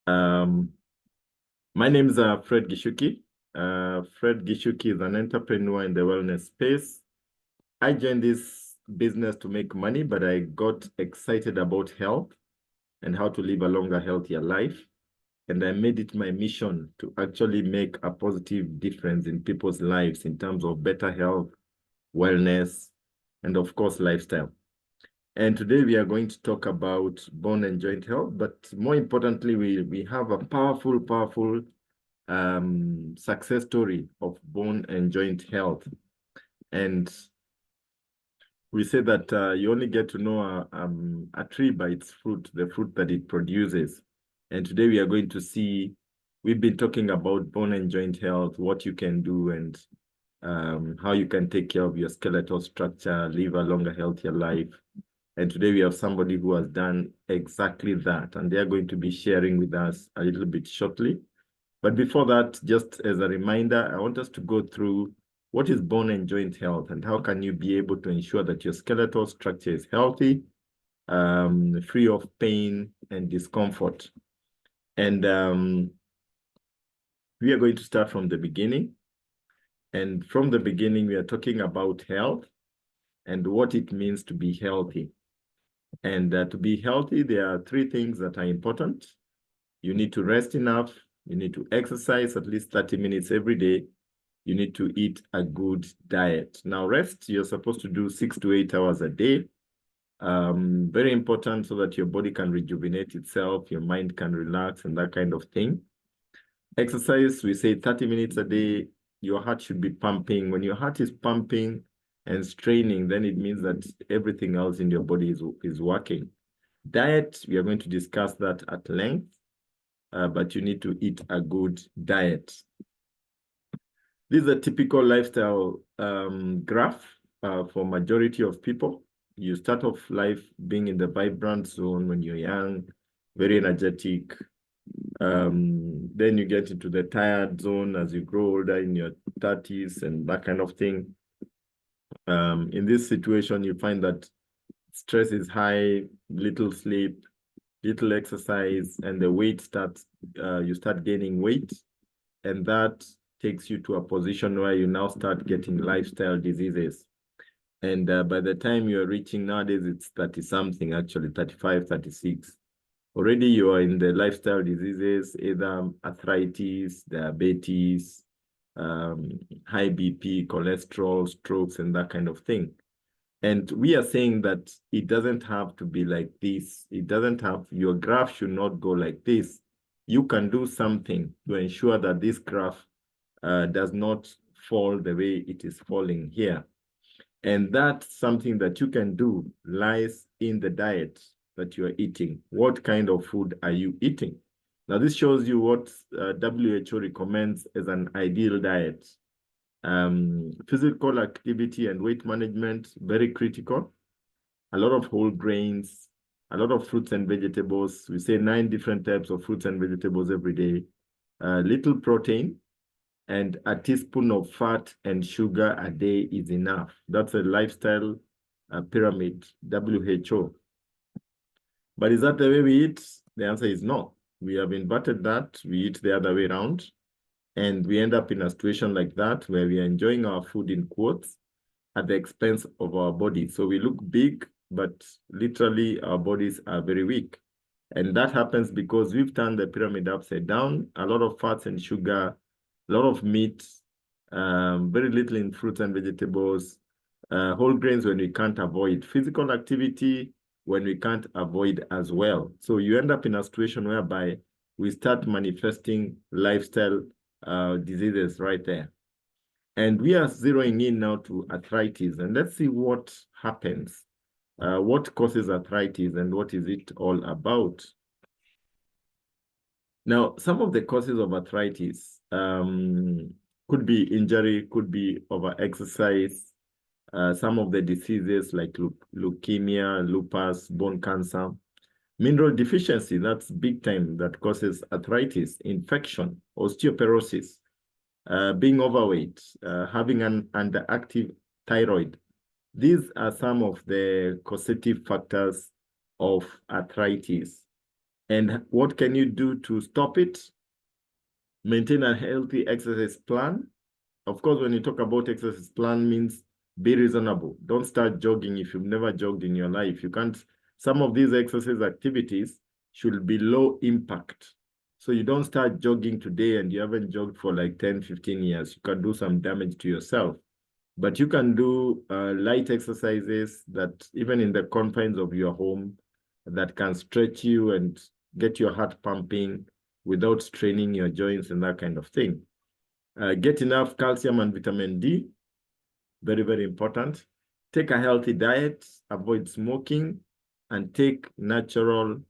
Um, my name is Fred Gishuki. Fred Gishuki is an entrepreneur in the wellness space. I joined this business to make money, but I got excited about health and how to live a longer, healthier life. And I made it my mission to actually make a positive difference in people's lives in terms of better health, wellness, and of course, lifestyle. And today we are going to talk about bone and joint health, but more importantly, we have a powerful success story of bone and joint health. And we say that you only get to know a tree by its fruit, the fruit that it produces. And today we are going to see, we've been talking about bone and joint health, what you can do and how you can take care of your skeletal structure, live a longer, healthier life. And today we have somebody who has done exactly that, and they are going to be sharing with us a little bit shortly. But before that, just as a reminder, I want us to go through what is bone and joint health and how can you be able to ensure that your skeletal structure is healthy, free of pain and discomfort. And we are going to start from the beginning. And from the beginning, we are talking about health and what it means to be healthy. And to be healthy, there are three things that are important. You need to rest enough. You need to exercise at least 30 minutes every day. You need to eat a good diet. Now, rest, you're supposed to do 6 to 8 hours a day. Very important so that your body can rejuvenate itself, your mind can relax and that kind of thing. Exercise, we say 30 minutes a day. Your heart should be pumping. When your heart is pumping and straining, then it means that everything else in your body is working. Diet, we are going to discuss that at length, but you need to eat a good diet. This is a typical lifestyle graph for majority of people. You start off life being in the vibrant zone when you're young, very energetic. Then you get into the tired zone as you grow older in your 30s and that kind of thing. In this situation, you find that stress is high, little sleep, little exercise, and the weight starts, you start gaining weight. And that takes you to a position where you now start getting lifestyle diseases. And by the time you're reaching nowadays, it's 30 something, actually 35, 36. Already you are in the lifestyle diseases, either arthritis, diabetes, high BP, cholesterol, strokes, and that kind of thing. And we are saying that it doesn't have to be like this. It doesn't have, your graph should not go like this. You can do something to ensure that this graph does not fall the way it is falling here. And that's something that you can do lies in the diet that you are eating. What kind of food are you eating? Now, this shows you what WHO recommends as an ideal diet. Physical activity and weight management, very critical. A lot of whole grains, a lot of fruits and vegetables. We say 9 different types of fruits and vegetables every day. Little protein, and a teaspoon of fat and sugar a day is enough. That's a lifestyle pyramid, WHO. But is that the way we eat? The answer is no. We have inverted that. We eat the other way around. And we end up in a situation like that where we are enjoying our food in quotes at the expense of our body. So we look big, but literally our bodies are very weak. And that happens because we've turned the pyramid upside down. A lot of fats and sugar, a lot of meat, very little in fruits and vegetables, whole grains when we can't avoid, physical activity when we can't avoid as well. So you end up in a situation whereby we start manifesting lifestyle diseases right there. And we are zeroing in now to arthritis. And let's see what happens. What causes arthritis and what is it all about? Now, some of the causes of arthritis could be injury, could be over-exercise, some of the diseases like leukemia, lupus, bone cancer, mineral deficiency, that's big time, that causes arthritis, infection, osteoporosis, being overweight, having an underactive thyroid. These are some of the causative factors of arthritis. And what can you do to stop it? Maintain a healthy exercise plan. Of course, when you talk about exercise plan means be reasonable. Don't start jogging if you've never jogged in your life. You can't, some of these exercise activities should be low impact. So you don't start jogging today and you haven't jogged for like 10, 15 years. You can do some damage to yourself. But you can do light exercises that even in the confines of your home that can stretch you and get your heart pumping without straining your joints and that kind of thing. Get enough calcium and vitamin D, very, very important. Take a healthy diet, avoid smoking, and take natural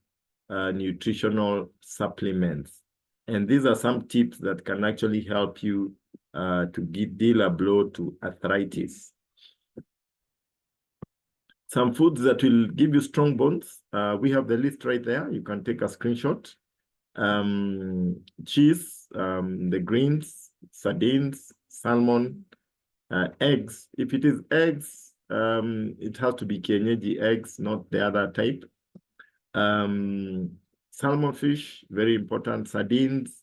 nutritional supplements. And these are some tips that can actually help you to deal a blow to arthritis. Some foods that will give you strong bones. We have the list right there. You can take a screenshot. Cheese, the greens, sardines, salmon, eggs. If it is eggs, it has to be kienyeji eggs, not the other type. Salmon fish, very important. Sardines,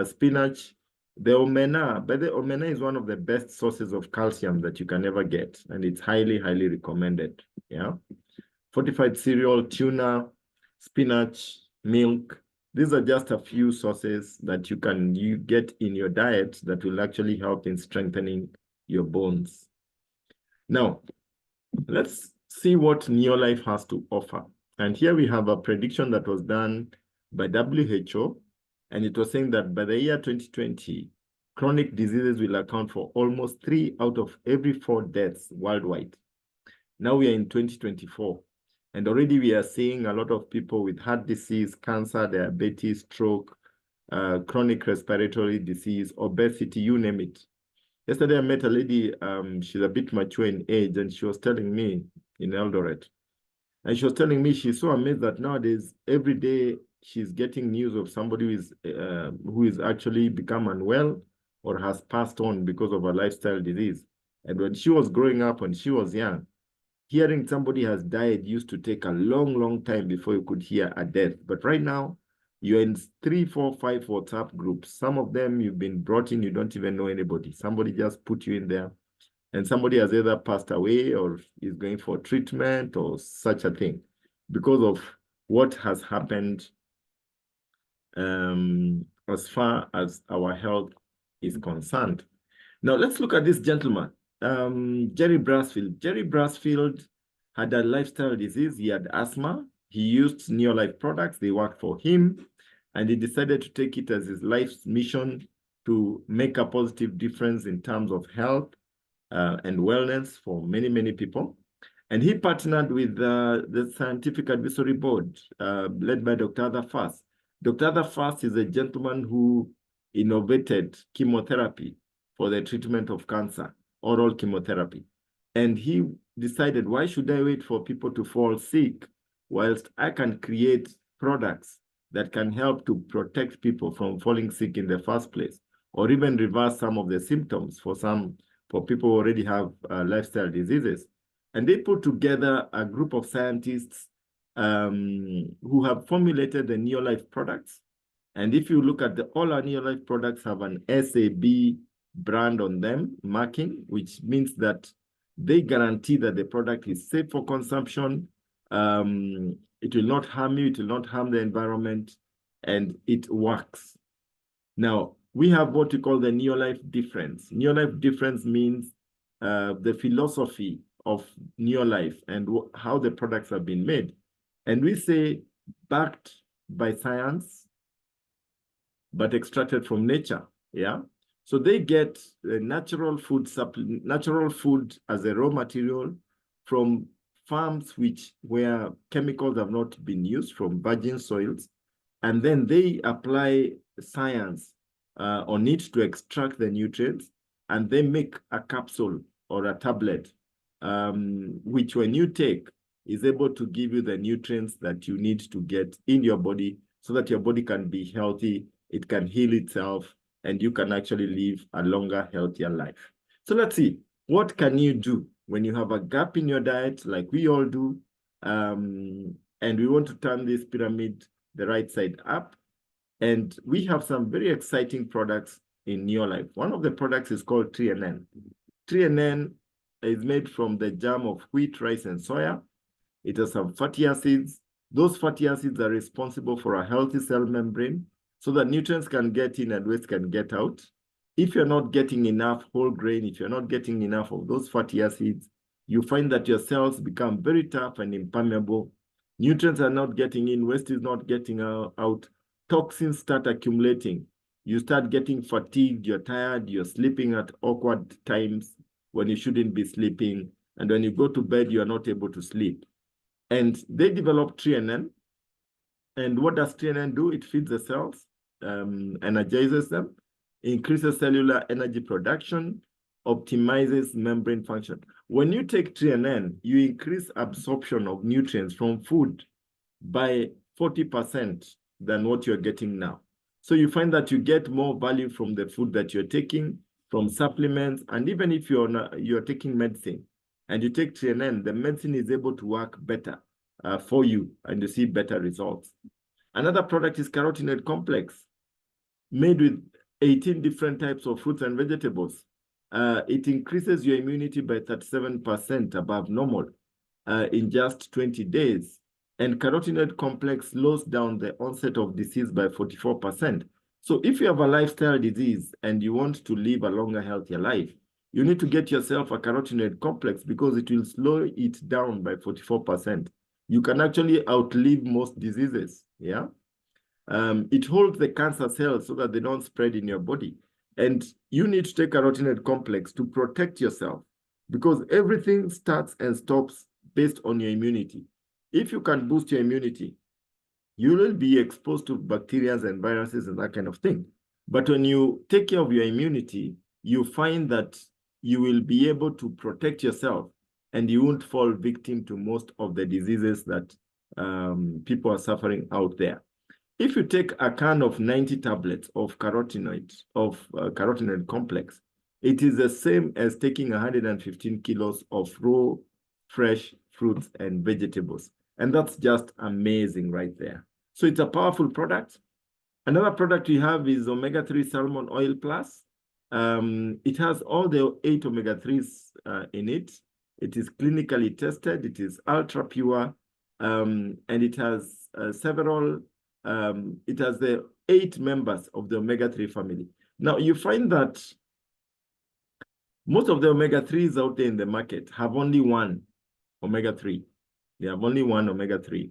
spinach. The omena, but the omena is one of the best sources of calcium that you can ever get, and it's highly, highly recommended. Yeah. Fortified cereal, tuna, spinach, milk. These are just a few sources that you get in your diet that will actually help in strengthening your bones. Now, let's see what Neolife has to offer. And here we have a prediction that was done by WHO, and it was saying that by the year 2020, chronic diseases will account for almost 3 out of every 4 deaths worldwide. Now we are in 2024, and already we are seeing a lot of people with heart disease, cancer, diabetes, stroke, chronic respiratory disease, obesity, you name it. Yesterday, I met a lady, she's a bit mature in age, and she was telling me in Eldoret, and she was telling me she's so amazed that nowadays, every day, she's getting news of somebody who is actually become unwell or has passed on because of a lifestyle disease. And when she was growing up, when she was young, hearing somebody has died used to take a long, long time before you could hear a death. But right now, you're in 3, 4, 5 WhatsApp groups. Some of them you've been brought in, you don't even know anybody. Somebody just put you in there, and somebody has either passed away or is going for treatment or such a thing because of what has happened as far as our health is concerned. Now, let's look at this gentleman, Jerry Brasfield. Jerry Brasfield had a lifestyle disease. He had asthma. He used Neolife products. They worked for him. And he decided to take it as his life's mission to make a positive difference in terms of health and wellness for many, many people. And he partnered with the Scientific Advisory Board, led by Dr. Adha Fast. Dr. Adha Fast is a gentleman who innovated chemotherapy for the treatment of cancer, oral chemotherapy. And he decided, why should I wait for people to fall sick whilst I can create products that can help to protect people from falling sick in the first place, or even reverse some of the symptoms for people who already have lifestyle diseases. And they put together a group of scientists who have formulated the Neolife products. And if you look at all our Neolife products have an SAB brand on them, marking, which means that they guarantee that the product is safe for consumption. It will not harm you, it will not harm the environment, and it works. Now, we have what we call the Neolife difference. Neolife difference means the philosophy of Neolife and how the products have been made. And we say backed by science, but extracted from nature, yeah? So they get natural food as a raw material from farms where chemicals have not been used, from virgin soils, and then they apply science on it to extract the nutrients, and they make a capsule or a tablet, which when you take is able to give you the nutrients that you need to get in your body so that your body can be healthy, it can heal itself, and you can actually live a longer, healthier life. So let's see, what can you do when you have a gap in your diet like we all do, and we want to turn this pyramid the right side up. And we have some very exciting products in Neolife. One of the products is called 3NN. 3NN is made from the germ of wheat, rice, and soya. It has some fatty acids. Those fatty acids are responsible for a healthy cell membrane so that nutrients can get in and waste can get out. If you're not getting enough whole grain, if you're not getting enough of those fatty acids, you find that your cells become very tough and impermeable. Nutrients are not getting in, waste is not getting out. Toxins start accumulating. You start getting fatigued, you're tired, you're sleeping at awkward times when you shouldn't be sleeping. And when you go to bed, you're not able to sleep. And they developed 3NN. And what does 3NN do? It feeds the cells, energizes them, increases cellular energy production, optimizes membrane function. When you take 3NN, you increase absorption of nutrients from food by 40% than what you're getting now. So you find that you get more value from the food that you're taking, from supplements, and even if you're taking medicine and you take 3NN, the medicine is able to work better for you and you see better results. Another product is carotenoid complex, made with 18 different types of fruits and vegetables. It increases your immunity by 37% above normal in just 20 days. And carotenoid complex slows down the onset of disease by 44%. So if you have a lifestyle disease and you want to live a longer, healthier life, you need to get yourself a carotenoid complex because it will slow it down by 44%. You can actually outlive most diseases, yeah? It holds the cancer cells so that they don't spread in your body. And you need to take carotenoid complex to protect yourself because everything starts and stops based on your immunity. If you can boost your immunity, you will be exposed to bacteria and viruses and that kind of thing. But when you take care of your immunity, you find that you will be able to protect yourself and you won't fall victim to most of the diseases that people are suffering out there. If you take a can of 90 tablets of carotenoid complex, it is the same as taking 115 kilos of raw, fresh fruits and vegetables. And that's just amazing right there. So it's a powerful product. Another product we have is omega-3 salmon oil plus. It has all the 8 omega-3s in it. It is clinically tested. It is ultra pure. And it has it has the 8 members of the omega-3 family. Now, you find that most of the omega-3s out there in the market have only one omega-3. They have only one omega-3.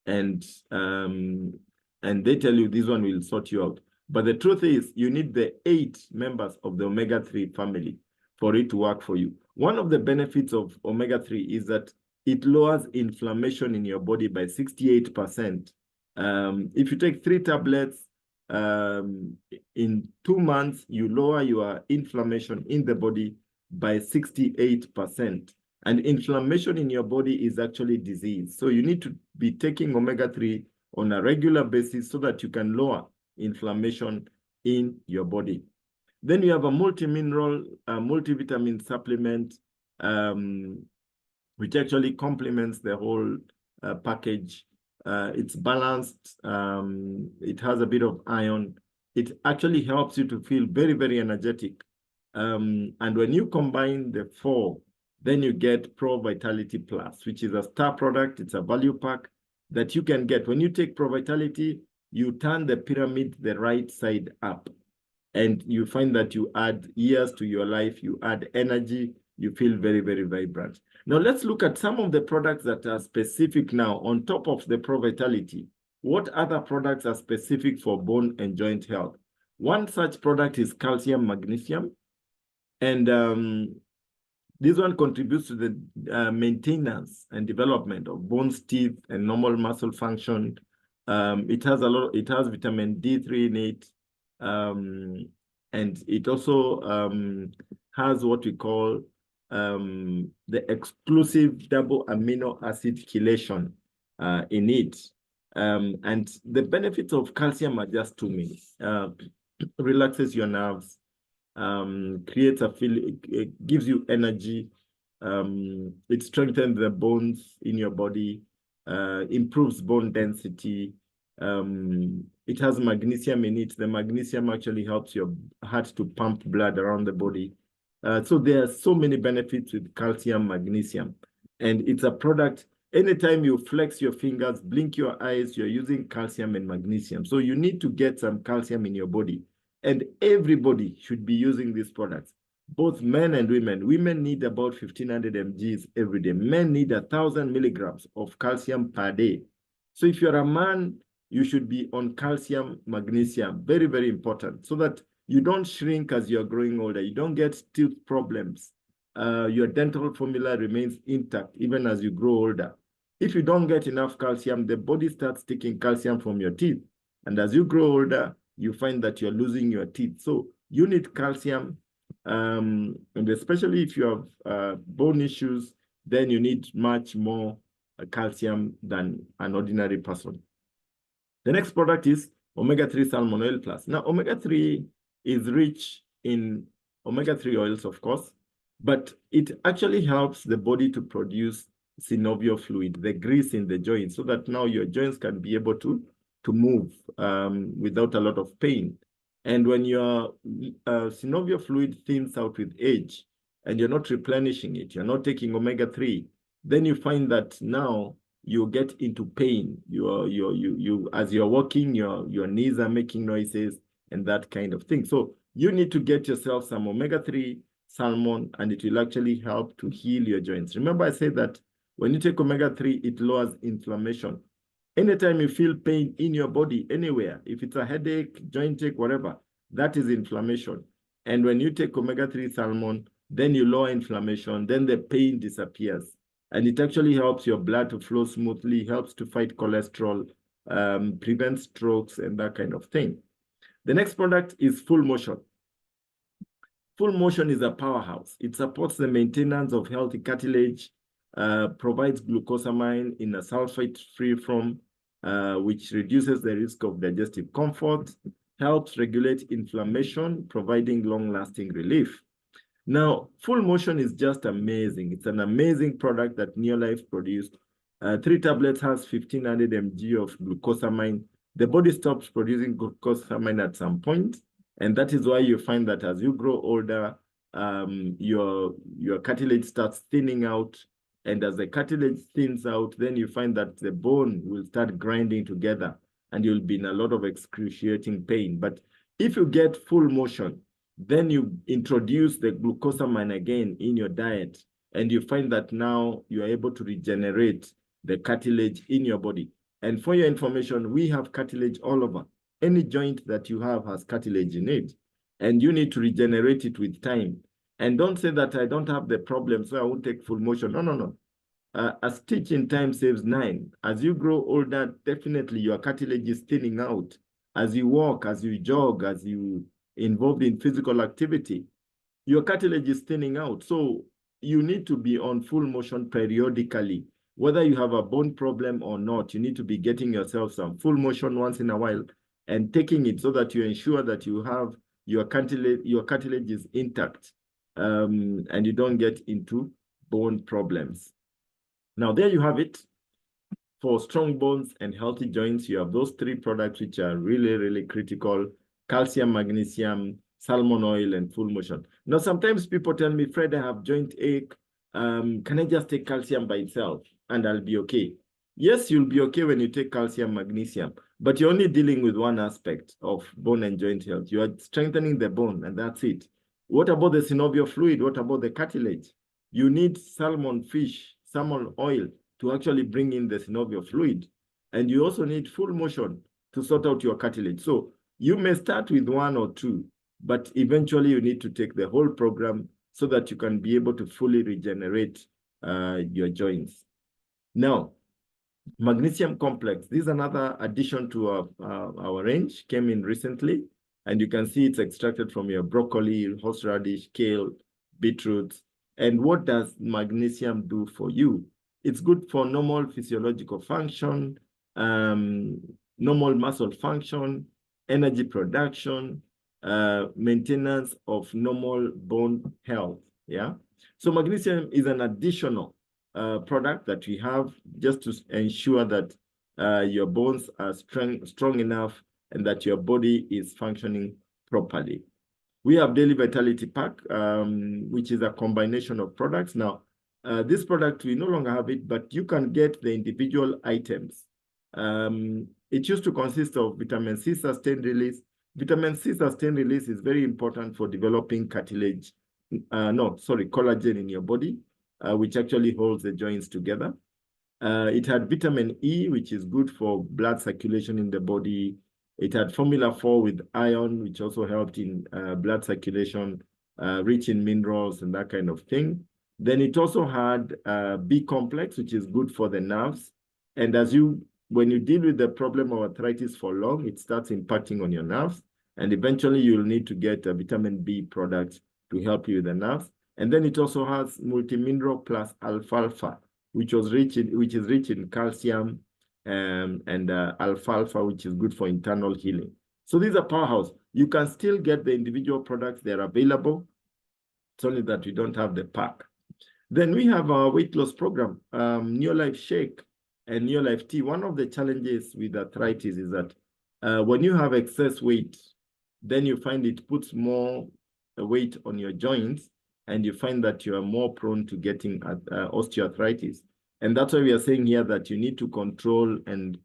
And they tell you this one will sort you out. But the truth is, you need the 8 members of the omega-3 family for it to work for you. One of the benefits of omega-3 is that it lowers inflammation in your body by 68%. If you take 3 tablets in 2 months, you lower your inflammation in the body by 68%. And inflammation in your body is actually disease. So you need to be taking omega-3 on a regular basis so that you can lower inflammation in your body. Then you have a multi-mineral, multivitamin supplement, which actually complements the whole package. It's balanced. It has a bit of iron. It actually helps you to feel very, very energetic. And when you combine the 4, then you get Pro Vitality Plus, which is a star product. It's a value pack that you can get. When you take Pro Vitality, you turn the pyramid the right side up. And you find that you add years to your life, you add energy, you feel very, very vibrant. Now let's look at some of the products that are specific now on top of the Pro Vitality. What other products are specific for bone and joint health? One such product is calcium magnesium. And this one contributes to the maintenance and development of bones, teeth, and normal muscle function. It has vitamin D3 in it. And it also has what we call the exclusive double amino acid chelation in it. And the benefits of calcium are just too many. Relaxes your nerves, creates a feeling, it gives you energy, it strengthens the bones in your body, improves bone density, It has magnesium in it. The magnesium actually helps your heart to pump blood around the body. So there are so many benefits with calcium, magnesium. And it's a product, anytime you flex your fingers, blink your eyes, you're using calcium and magnesium. So you need to get some calcium in your body. And everybody should be using these products, both men and women. Women need about 1,500 mgs every day. Men need 1,000 milligrams of calcium per day. So if you're a man, you should be on calcium, magnesium, very, very important, so that you don't shrink as you're growing older. You don't get tooth problems. Your dental formula remains intact even as you grow older. If you don't get enough calcium, the body starts taking calcium from your teeth. And as you grow older, you find that you're losing your teeth. So you need calcium, and especially if you have bone issues, then you need much more calcium than an ordinary person. The next product is omega-3 salmon oil plus. Now, omega-3 is rich in omega-3 oils, of course, but it actually helps the body to produce synovial fluid, the grease in the joints, so that now your joints can be able to move without a lot of pain. And when your synovial fluid thins out with age and you're not replenishing it, you're not taking omega-3, then you find that now you get into pain. As you're walking, your knees are making noises and that kind of thing. So you need to get yourself some omega-3 salmon, and it will actually help to heal your joints. Remember, I said that when you take omega-3, it lowers inflammation. Anytime you feel pain in your body, anywhere, if it's a headache, joint ache, whatever, that is inflammation. And when you take omega-3 salmon, then you lower inflammation, then the pain disappears. And it actually helps your blood to flow smoothly, helps to fight cholesterol, prevents strokes, and that kind of thing. The next product is Full Motion. Full Motion is a powerhouse. It supports the maintenance of healthy cartilage, provides glucosamine in a sulfate-free form, which reduces the risk of digestive comfort, helps regulate inflammation, providing long-lasting relief. Now, Full Motion is just amazing. It's an amazing product that Neolife produced. 3 tablets has 1,500 mg of glucosamine. The body stops producing glucosamine at some point, and that is why you find that as you grow older, your cartilage starts thinning out, and as the cartilage thins out, then you find that the bone will start grinding together, and you'll be in a lot of excruciating pain. But if you get Full Motion, then you introduce the glucosamine again in your diet, and you find that now you are able to regenerate the cartilage in your body. And for your information, we have cartilage all over. Any joint that you have has cartilage in it, and you need to regenerate it with time. And don't say that I don't have the problem, so I won't take Full Motion. No, no, no. A stitch in time saves 9. As you grow older, definitely your cartilage is thinning out. As you walk, as you jog, as you involved in physical activity, your cartilage is thinning out. So you need to be on Full Motion periodically. Whether you have a bone problem or not, you need to be getting yourself some Full Motion once in a while and taking it so that you ensure that you have your cartilage is intact, and you don't get into bone problems. Now, there you have it. For strong bones and healthy joints, you have those 3 products which are really, really critical: calcium, magnesium, salmon oil, and Full Motion. Now, sometimes people tell me, Fred, I have joint ache. Can I just take calcium by itself and I'll be okay? Yes, you'll be okay when you take calcium, magnesium, but you're only dealing with one aspect of bone and joint health. You are strengthening the bone, and that's it. What about the synovial fluid? What about the cartilage? You need salmon oil to actually bring in the synovial fluid. And you also need Full Motion to sort out your cartilage. So you may start with 1 or 2, but eventually you need to take the whole program so that you can be able to fully regenerate your joints. Now, magnesium complex. This is another addition to our range, came in recently, and you can see it's extracted from your broccoli, horseradish, kale, beetroot. And what does magnesium do for you? It's good for normal physiological function, normal muscle function, energy production, maintenance of normal bone health. Yeah. So magnesium is an additional product that we have just to ensure that your bones are strong enough, and that your body is functioning properly. We have Daily Vitality Pack, which is a combination of products. Now, this product, we no longer have it, but you can get the individual items. It used to consist of vitamin C sustained release. Vitamin C sustained release is very important for developing cartilage, collagen in your body, which actually holds the joints together. It had vitamin E, which is good for blood circulation in the body. It had formula 4 with iron, which also helped in blood circulation, rich in minerals and that kind of thing. Then it also had B complex, which is good for the nerves. And when you deal with the problem of arthritis for long, it starts impacting on your nerves. And eventually you'll need to get a vitamin B product to help you with the nerves. And then it also has multimineral plus alfalfa, which is rich in calcium, and alfalfa, which is good for internal healing. So these are powerhouse. You can still get the individual products. They're available. It's only that we don't have the pack. Then we have our weight loss program, Neolife Shake and Neolife Tea. One of the challenges with arthritis is that when you have excess weight, then you find it puts more weight on your joints, and you find that you are more prone to getting osteoarthritis. And that's why we are saying here that you need to control and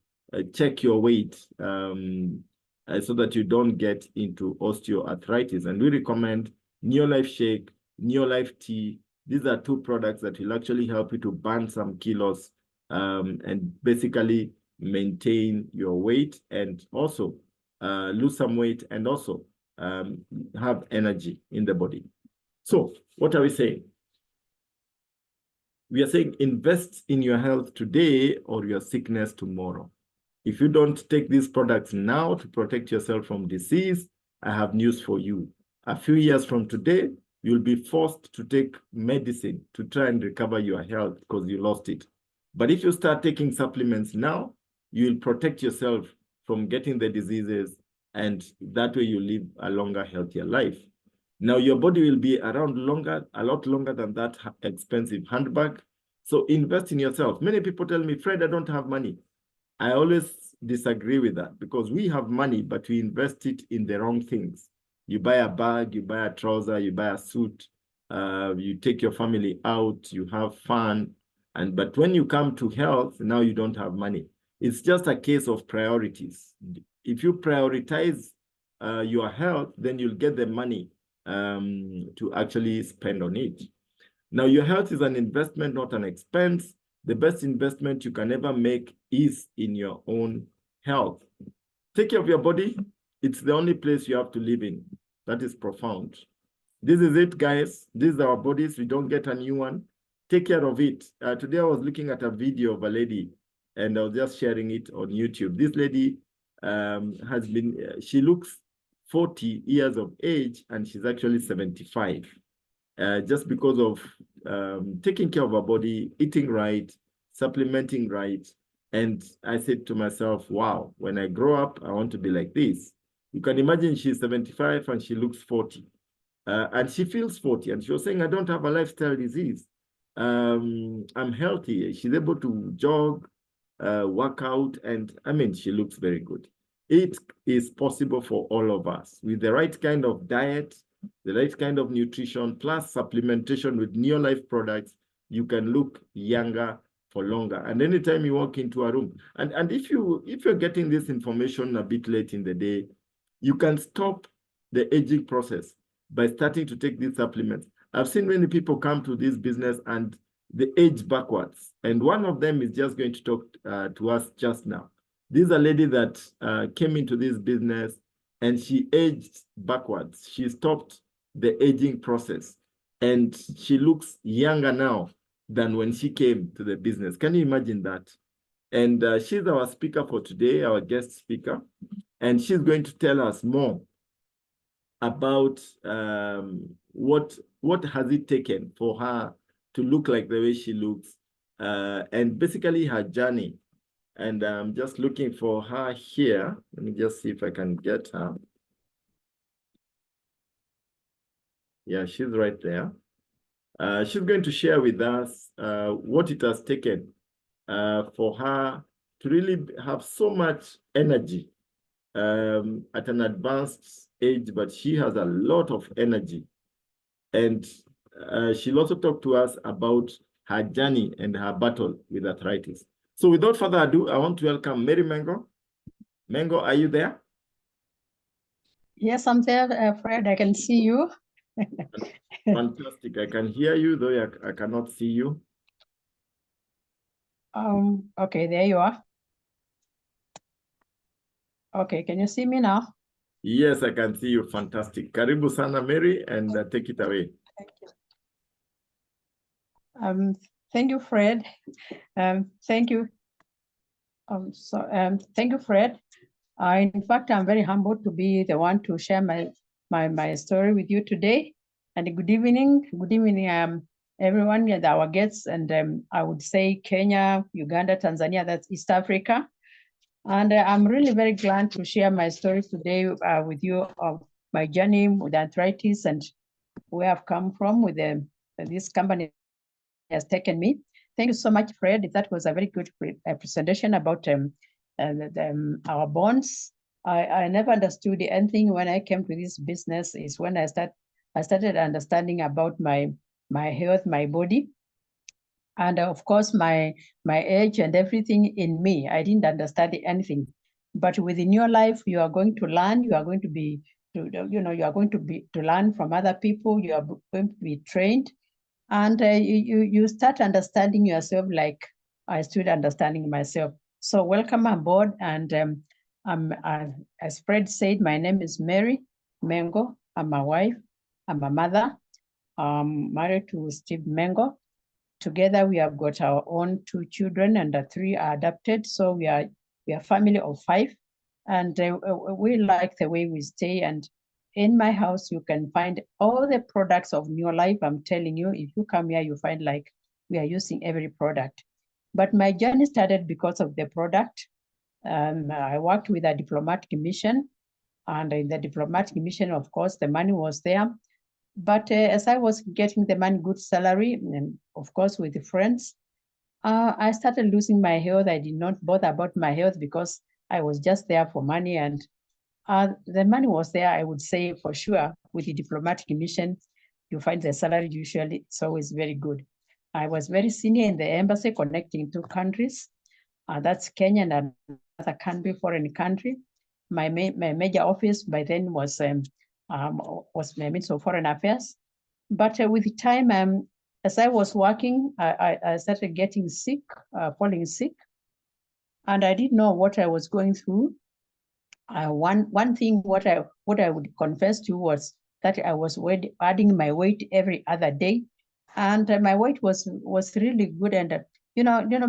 check your weight so that you don't get into osteoarthritis. And we recommend Neolife Shake, Neolife Tea. These are two products that will actually help you to burn some kilos and basically maintain your weight, and also lose some weight, and also have energy in the body. So what are we saying? We are saying invest in your health today or your sickness tomorrow. If you don't take these products now to protect yourself from disease, I have news for you. A few years from today, you'll be forced to take medicine to try and recover your health because you lost it. But if you start taking supplements now, you'll protect yourself from getting the diseases, and that way you live a longer, healthier life. Now, your body will be around a lot longer than that expensive handbag. So invest in yourself. Many people tell me, Fred, I don't have money. I always disagree with that, because we have money, but we invest it in the wrong things. You buy a bag, you buy a trouser, you buy a suit, you take your family out, you have fun. But when you come to health, now you don't have money. It's just a case of priorities. If you prioritize your health, then you'll get the money to actually spend on it. Now, your health is an investment, not an expense. The best investment you can ever make is in your own health. Take care of your body. It's the only place you have to live in. That is profound. This is it, guys. These are our bodies. We don't get a new one. Take care of it. Today, I was looking at a video of a lady, and I was just sharing it on YouTube. This lady she looks 40 years of age, and she's actually 75. Just because of taking care of her body, eating right, supplementing right. And I said to myself, wow, when I grow up, I want to be like this. You can imagine she's 75 and she looks 40. And she feels 40. And she was saying, I don't have a lifestyle disease. I'm healthy. She's able to jog, work out, and I mean, she looks very good. It is possible for all of us with the right kind of diet, the right kind of nutrition, plus supplementation with Neolife products. You can look younger for longer. And anytime you walk into a room, and if you're getting this information a bit late in the day, you can stop the aging process by starting to take these supplements. I've seen many people come to this business and they age backwards. And one of them is just going to talk to us just now. This is a lady that came into this business and she aged backwards. She stopped the aging process and she looks younger now than when she came to the business. Can you imagine that? And she's our speaker for today, our guest speaker, and she's going to tell us more about what has it taken for her to look like the way she looks, and basically her journey. And I'm just looking for her here. Let me just see if I can get her. Yeah, she's right there. She's going to share with us what it has taken for her to really have so much energy at an advanced age, but she has a lot of energy. And she'll also talk to us about her journey and her battle with arthritis. So without further ado, I want to welcome Mary Mengo. Mengo, are you there? Yes, I'm there, Fred. I can see you. Fantastic. I can hear you, though I cannot see you. Okay, there you are. Okay, can you see me now? Yes, I can see you. Fantastic. Karibu sana, Mary, and take it away. Thank you. Thank you, Fred. Thank you. Thank you, Fred. In fact, I'm very humbled to be the one to share my story with you today. And good evening, everyone, and our guests, and I would say Kenya, Uganda, Tanzania, that's East Africa. And I'm really very glad to share my story today with you of my journey with arthritis and where I've come from with this company has taken me. Thank you so much, Fred. That was a very good presentation about our bonds. I never understood anything when I came to this business. Is when I started understanding about my health, my body, and of course my age and everything in me. I didn't understand anything, but within your life, you are going to learn. You are going to be, you are going to learn from other people. You are going to be trained, and you start understanding yourself like I started understanding myself. So welcome aboard, and as Fred said, my name is Mary Mengo. I'm a wife. I'm a mother. Married to Steve Mengo. Together, we have got our own 2 children, and 3 are adopted. So we are a family of 5, and we like the way we stay. And in my house, you can find all the products of New Life. I'm telling you, if you come here, you find like we are using every product. But my journey started because of the product. I worked with a diplomatic mission, and in the diplomatic mission, of course, the money was there. But as I was getting the money, good salary, and of course with the friends, I started losing my health. I did not bother about my health because I was just there for money, and the money was there, I would say for sure. With the diplomatic mission, you find the salary usually it's always very good. I was very senior in the embassy connecting 2 countries. That's Kenya and another country, foreign country. My major office by then was Ministry of Foreign Affairs. But with the time, as I was working, I started getting sick, falling sick, and I didn't know what I was going through. One thing, what I would confess to was that I was adding my weight every other day, and my weight was really good. And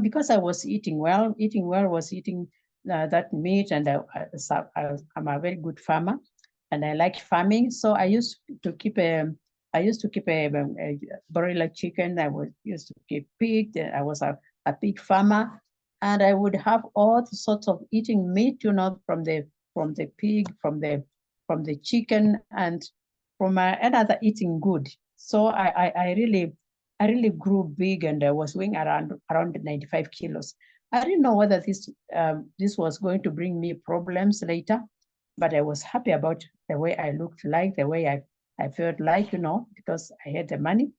because I was eating well, was eating that meat, and I'm a very good farmer, and I like farming. So I used to keep a broiler chicken. I used to keep pig. I was a pig farmer, and I would have all sorts of eating meat, from the pig, from the chicken, and from another eating good. So I really grew big, and I was weighing around 95 kilos. I didn't know whether this was going to bring me problems later, but I was happy about the way I looked like, the way I felt like, because I had the money.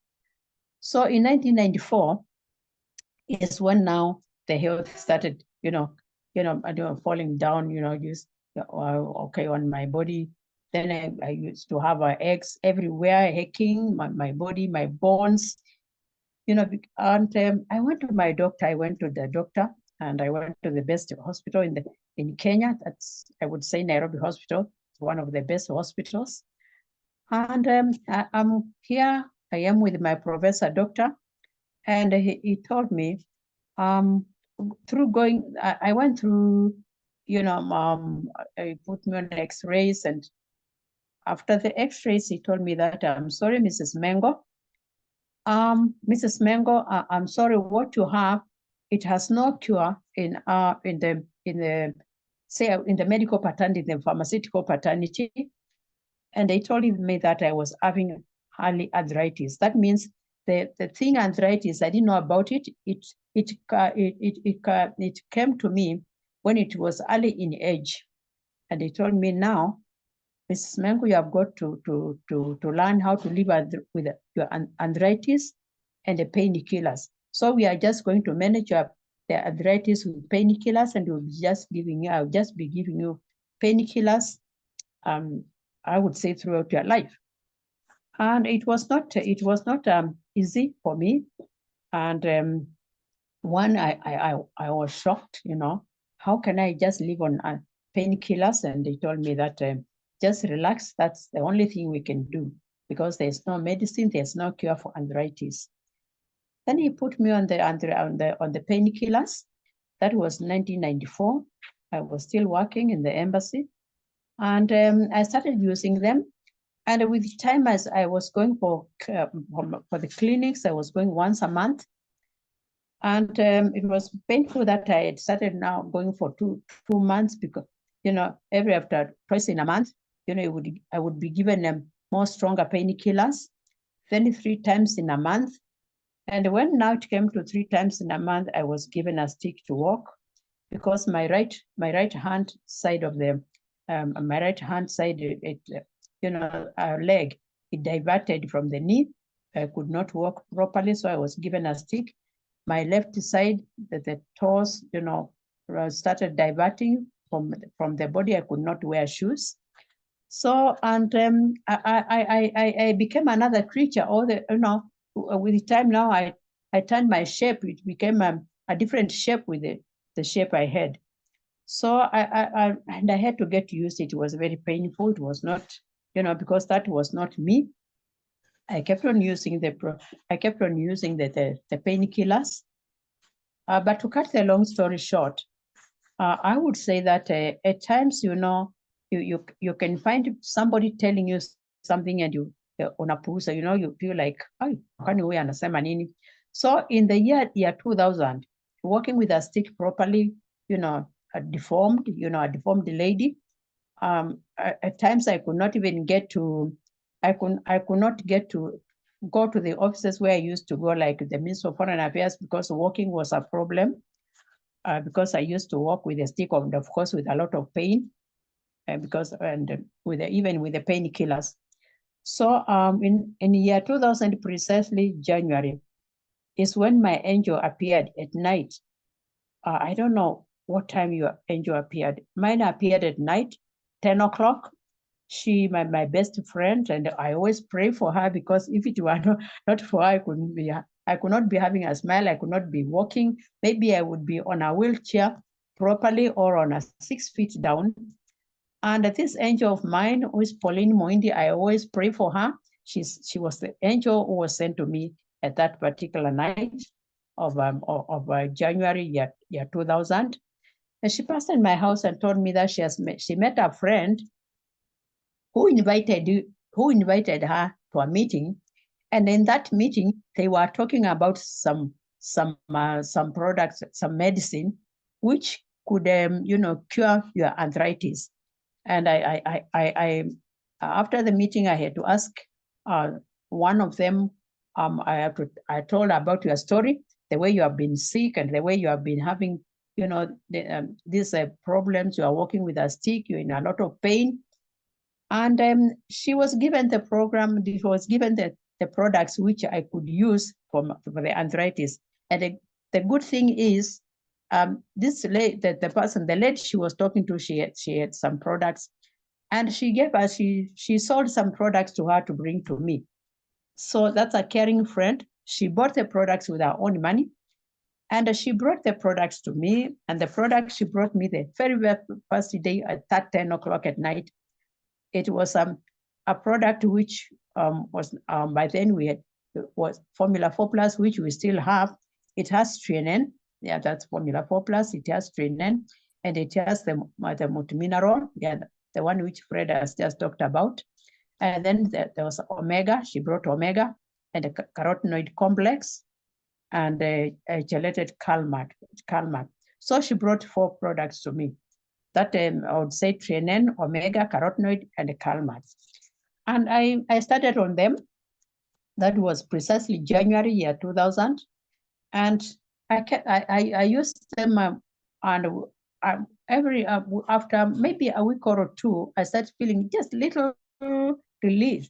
So in 1994 is when now the health started, falling down, okay, on my body. Then I used to have eggs everywhere, aching, my body, my bones, and I went to my doctor. I went to the doctor, and I went to the best hospital in Kenya. That's, I would say, Nairobi Hospital. It's one of the best hospitals. And I'm here. I am with my professor doctor, and he told me, I went through, he put me on X-rays, and after the X-rays, he told me that, I'm sorry, Mrs. Mengo. Mrs. Mengo, I'm sorry, what you have, it has no cure in the medical paternity, the pharmaceutical paternity. And they told me that I was having early arthritis. That means the thing arthritis, I didn't know about it. It came to me when it was early in age, and they told me, now, Mrs. Mengo, you have got to learn how to live with your arthritis and the painkillers. So we are just going to manage the arthritis with painkillers, and we'll I'll just be giving you painkillers, I would say, throughout your life. And it was not easy for me. And I was shocked, how can I just live on painkillers? And they told me that just relax. That's the only thing we can do, because there's no medicine, there's no cure for arthritis. Then he put me on the painkillers. That was 1994. I was still working in the embassy, and I started using them. And with time, as I was going for the clinics, I was going once a month. And it was painful that I had started now going for two months, because, every after twice in a month, I would be given more stronger painkillers, then 3 times in a month. And when now it came to 3 times in a month, I was given a stick to walk, because my right hand side of the leg, it diverted from the knee. I could not walk properly, so I was given a stick. My left side, the toes, started diverting from the body. I could not wear shoes. So, and I became another creature. With time now, I turned my shape. It became a different shape with the shape I had. So I had to get used to it. It was very painful. It was not, because that was not me. I kept on using the painkillers. But to cut the long story short, I would say that at times, you can find somebody telling you something, and you unapuuza, you feel like, kwani huyu anasema nini? So in the year 2000, working with a stick properly, a deformed lady. At times I could not even get to, I could not get to go to the offices where I used to go, like the Ministry of Foreign Affairs, because walking was a problem. Because I used to walk with a stick, of course, with a lot of pain, even with the painkillers. So in year 2000, precisely January, is when my angel appeared at night. I don't know what time your angel appeared. Mine appeared at night, 10 o'clock. She, my best friend, and I always pray for her, because if it were not for her, I could not be having a smile. I could not be walking. Maybe I would be on a wheelchair properly, or on a 6 feet down. And this angel of mine, who is Pauline Moindi, I always pray for her. She was the angel who was sent to me at that particular night of January year 2000. And she passed in my house and told me that she met a friend who invited her to a meeting. And in that meeting, they were talking about some products, some medicine, which could cure your arthritis. And I after the meeting, I had to ask one of them. I told her about your story, the way you have been sick, and the way you have been having, these problems. You are walking with a stick. You're in a lot of pain. And she was given the program. She was given the products which I could use for the arthritis. And the good thing is, this lady, the lady she was talking to, she had some products, and she gave us, she sold some products to her to bring to me. So that's a caring friend. She bought the products with her own money, and she brought the products to me. And the products she brought me the very first day at 10 o'clock at night, it was a product which was by then was Formula 4 Plus, which we still have. It has Trinen. Yeah, that's Formula 4 Plus. It has Trinen, and it has the multimineral, the one which Fred has just talked about. And then there was Omega. She brought Omega and a carotenoid complex, and a gelated Calmat. So she brought 4 products to me. That I would say Trinen, Omega, carotenoid, and Calmat. And I started on them. That was precisely January year 2000. And I used them and every after maybe a week or two, I started feeling just little relief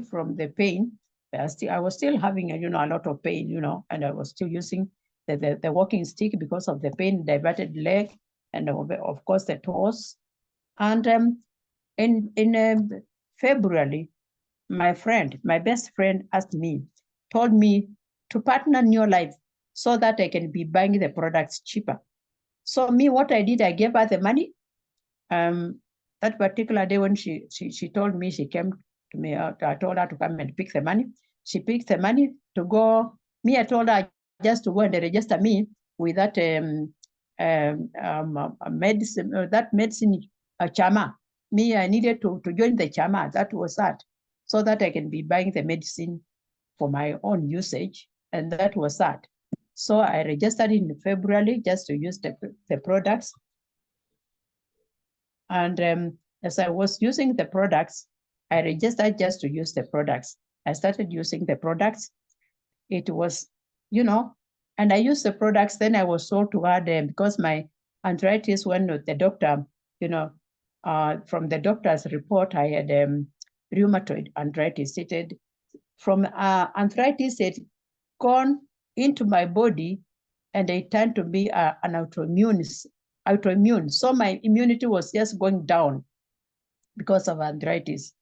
from the pain. I was still having a lot of pain, and I was still using the walking stick because of the pain, diverted leg, and of course the toes. And in February, my best friend told me to partner New Life so that I can be buying the products cheaper. So me, what I did, I gave her the money. That particular day when she told me, she came to me, I told her to come and pick the money. She picked the money to go. Me, I told her just to go and register me with that medicine, chama. Me, I needed to join the chama. That was that, so that I can be buying the medicine for my own usage. And that was that. So I registered in February just to use the products. And as I was using the products, I registered just to use the products. I started using the products. It was, and I used the products. Then I was told to add them because my arthritis, when the doctor, from the doctor's report, I had rheumatoid arthritis. It had, from arthritis, it gone into my body, and it turned to be an autoimmune. So my immunity was just going down because of arthritis.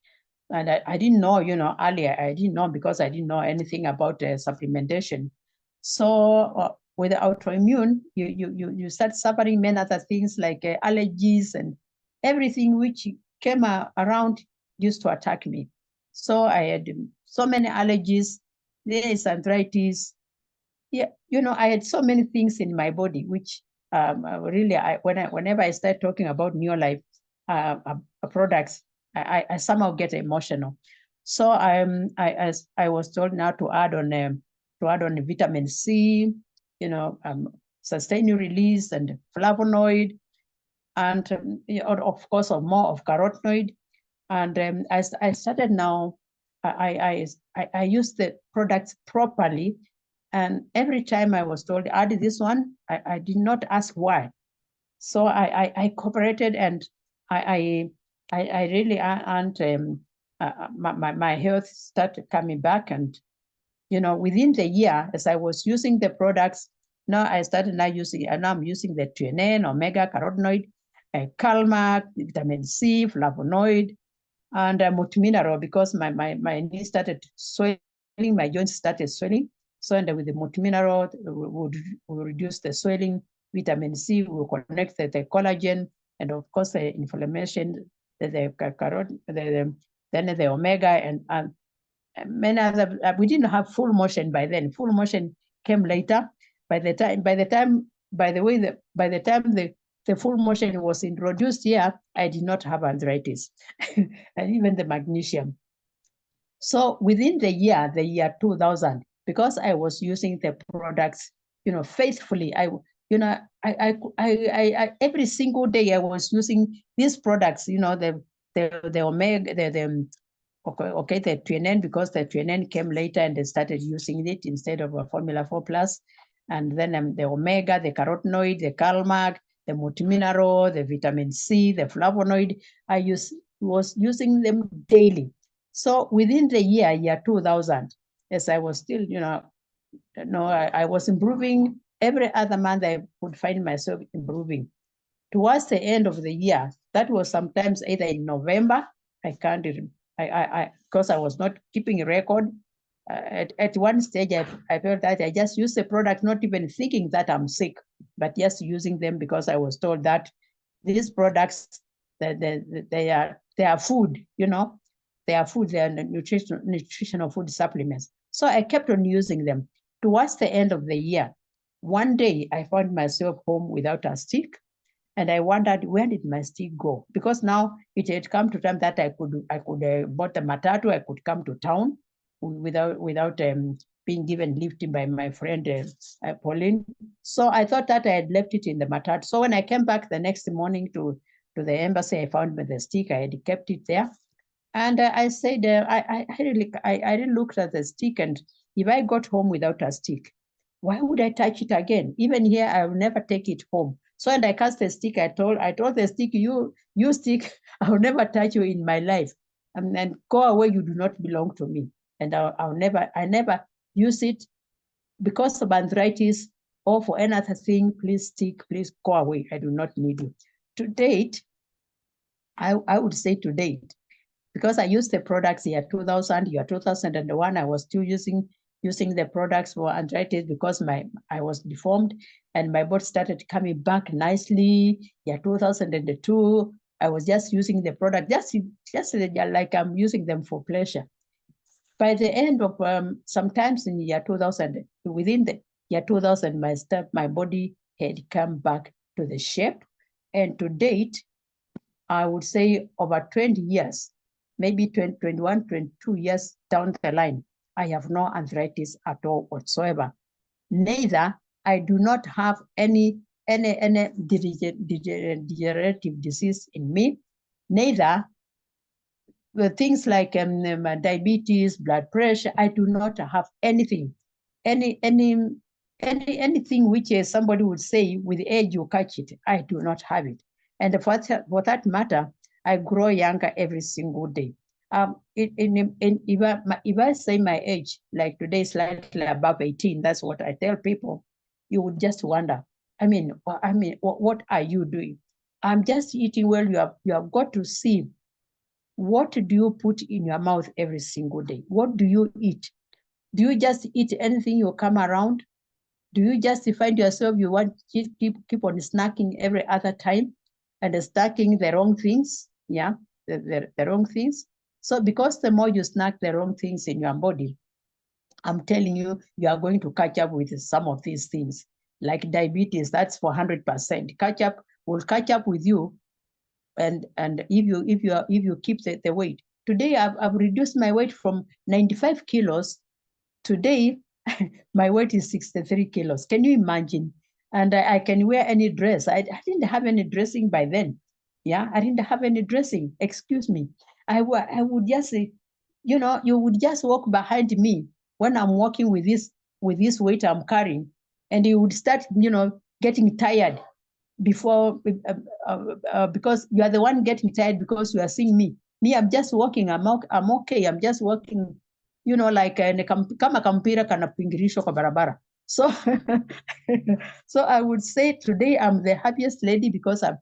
And I didn't know, earlier, I didn't know because I didn't know anything about supplementation. So with autoimmune, you start suffering many other things like allergies, and everything which came around used to attack me. So I had so many allergies. There is arthritis. Yeah, I had so many things in my body, which really, whenever I start talking about New Life products, I somehow get emotional. So as I was told now to add on vitamin C, sustained release and flavonoid, and of course more of carotenoid. And as I started now, I use the products properly. And every time I was told, add this one, I did not ask why. So I cooperated, and I really, and my health started coming back. And, within the year, as I was using the products, now I started now I'm using the TNN, omega, carotenoid, calmac, vitamin C, flavonoid, and multimineral, because my knee started swelling, my joints started swelling. So, and with the multimineral, would reduce the swelling. Vitamin C will connect the collagen, and of course the inflammation, the then the omega, and many other. We didn't have full motion by then. Full motion came later. By the time the full motion was introduced here, I did not have arthritis, and even the magnesium. So within the year 2000, because I was using the products, faithfully, every single day I was using these products, the omega, the TNN, because the TNN came later and they started using it instead of a Formula 4 Plus. And then the omega, the carotenoid, the calmac, the multimineral, the vitamin C, the flavonoid, was using them daily. So within the year 2000, as I was still, I was improving. Every other month I would find myself improving. Towards the end of the year, that was sometimes either in November, I can't, because I was not keeping a record. At one stage, I felt that I just used the product, not even thinking that I'm sick, but just using them because I was told that these products, they are food, they are food, they are nutritional food supplements. So I kept on using them. Towards the end of the year, one day I found myself home without a stick. And I wondered, where did my stick go? Because now it had come to time that I could bought a matatu, I could come to town without being given lifting by my friend Pauline. So I thought that I had left it in the matatu. So when I came back the next morning to the embassy, I found the stick. I had kept it there. And I said, I really looked at the stick, and if I got home without a stick, why would I touch it again? Even here, I will never take it home. So, and I cast the stick. I told the stick, you stick, I will never touch you in my life. And go away, you do not belong to me. And I never use it because of arthritis or for any other thing. Please stick, please go away. I do not need you. To date, I would say to date, because I used the products year 2000, year 2001, I was still using the products for arthritis because I was deformed and my body started coming back nicely. Year 2002, I was just using the product, just like I'm using them for pleasure. By the end of sometimes in year 2000, within the year 2000, my body had come back to the shape. And to date, I would say over 20 years, maybe 20, 21, 22 years down the line, I have no arthritis at all whatsoever. Neither, I do not have any degenerative disease in me. Neither, things like diabetes, blood pressure, I do not have anything, anything which somebody would say with age you catch it. I do not have it. And for that matter, I grow younger every single day. If I say my age, like today, slightly above 18, that's what I tell people, you would just wonder, what are you doing? I'm just eating well. You have got to see, what do you put in your mouth every single day? What do you eat? Do you just eat anything you come around? Do you just find yourself you want to keep on snacking every other time and snacking the wrong things? Yeah, the wrong things. So because the more you snack the wrong things in your body, I'm telling you, you are going to catch up with some of these things. Like diabetes, that's for 100%. Will catch up with you, and if you keep the weight. Today I've reduced my weight from 95 kilos. Today my weight is 63 kilos. Can you imagine? And I can wear any dress. I didn't have any dressing by then. Yeah, I didn't have any dressing. Excuse me. I would just say, you would just walk behind me when I'm walking with this weight I'm carrying, and you would start, getting tired before because you are the one getting tired because you are seeing me. I'm just walking. I'm okay. I'm just walking, like kama kampira kana pingirishwa kwa barabara. So so I would say today I'm the happiest lady because I'm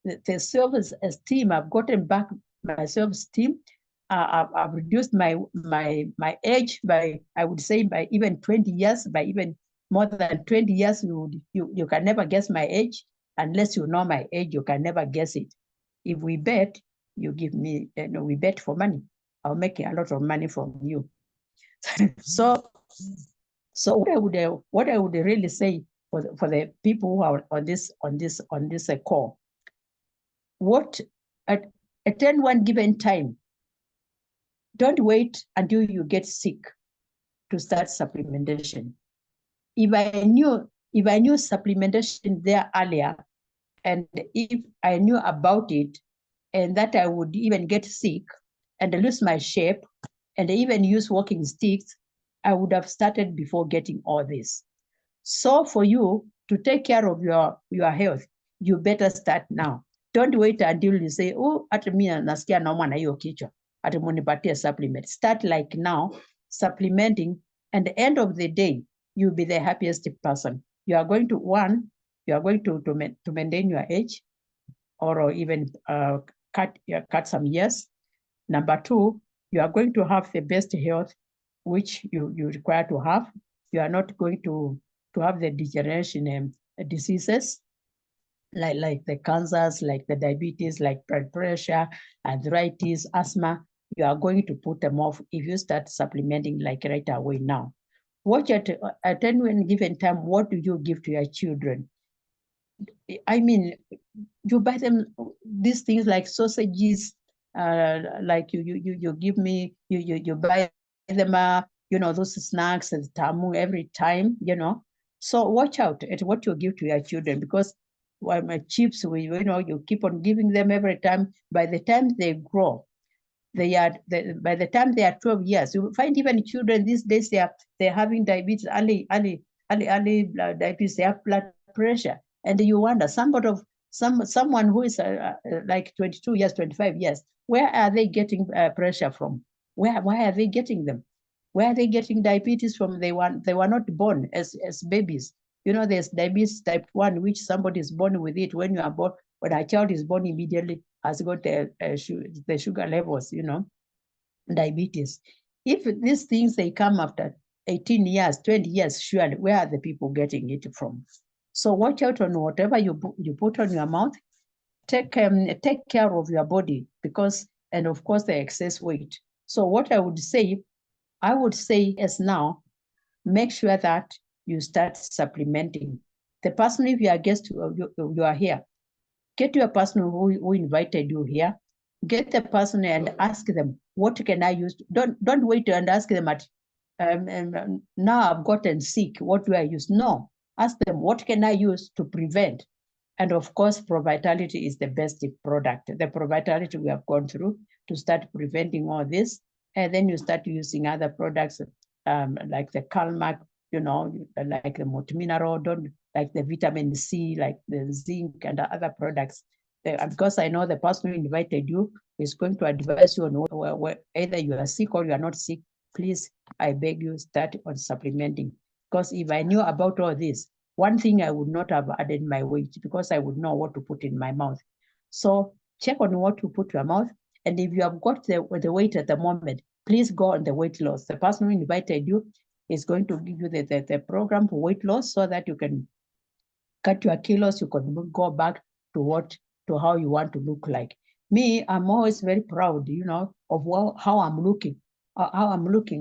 the self-esteem. I've gotten back my self-esteem. I've reduced my age by, I would say, by even 20 years, by even more than 20 years. You can never guess my age. Unless you know my age, you can never guess it. If we bet, you give me, we bet for money. I'll make a lot of money from you. so what I would really say for the people who are on this call, what at one given time, don't wait until you get sick to start supplementation. If I knew supplementation there earlier, and if I knew about it, and that I would even get sick and lose my shape and even use walking sticks, I would have started before getting all this. So for you to take care of your health, you better start now. Don't wait until you say, oh, hata mimi nasikia naumwa na hiyo kichwa, hata munipatie supplement. Start like now, supplementing, and the end of the day, you'll be the happiest person. You are going to maintain your age, or even cut some years. Number two, you are going to have the best health which you require to have. You are not going to have the degeneration diseases like the cancers, like the diabetes, like blood pressure, arthritis, asthma. You are going to put them off if you start supplementing like right away now. Watch at any given time, what do you give to your children? I mean, you buy them these things like sausages, like you give me, you buy them, those snacks and tamu every time, So watch out at what you give to your children, because my chips, you keep on giving them every time. By the time they grow, by the time they are 12 years, you find even children these days, they're having diabetes, early diabetes, they have blood pressure. And you wonder, someone who is like 22 years, 25 years, where are they getting pressure from? Why are they getting them? Where are they getting diabetes from? They were not born as babies. You know, there's diabetes type 1, which somebody is born with it. When you are born, when a child is born, immediately has got the sugar levels, you know, diabetes. If these things, they come after 18 years, 20 years, surely, where are the people getting it from? So watch out on whatever you put on your mouth. Take care of your body, because, and of course, the excess weight. So what I would say as now, make sure that you start supplementing. The person, if you are guest, you are here, get your person who invited you here, get the person and ask them, what can I use? Don't wait and ask them at, now I've gotten sick, what do I use? No, ask them, what can I use to prevent? And of course, ProVitality is the best product. The ProVitality we have gone through to start preventing all this. And then you start using other products like the Calmac, you know, like the multimineral, like the vitamin C, like the zinc and the other products. Because I know the person who invited you is going to advise you on either you are sick or you are not sick. Please, I beg you, start on supplementing. Because if I knew about all this, one thing I would not have added my weight, because I would know what to put in my mouth. So check on what to put in your mouth. And if you have got the weight at the moment, please go on the weight loss. The person who invited you is going to give you the program for weight loss, so that you can cut your kilos, you can go back to how you want to look like. Me, I'm always very proud, you know, of how I'm looking.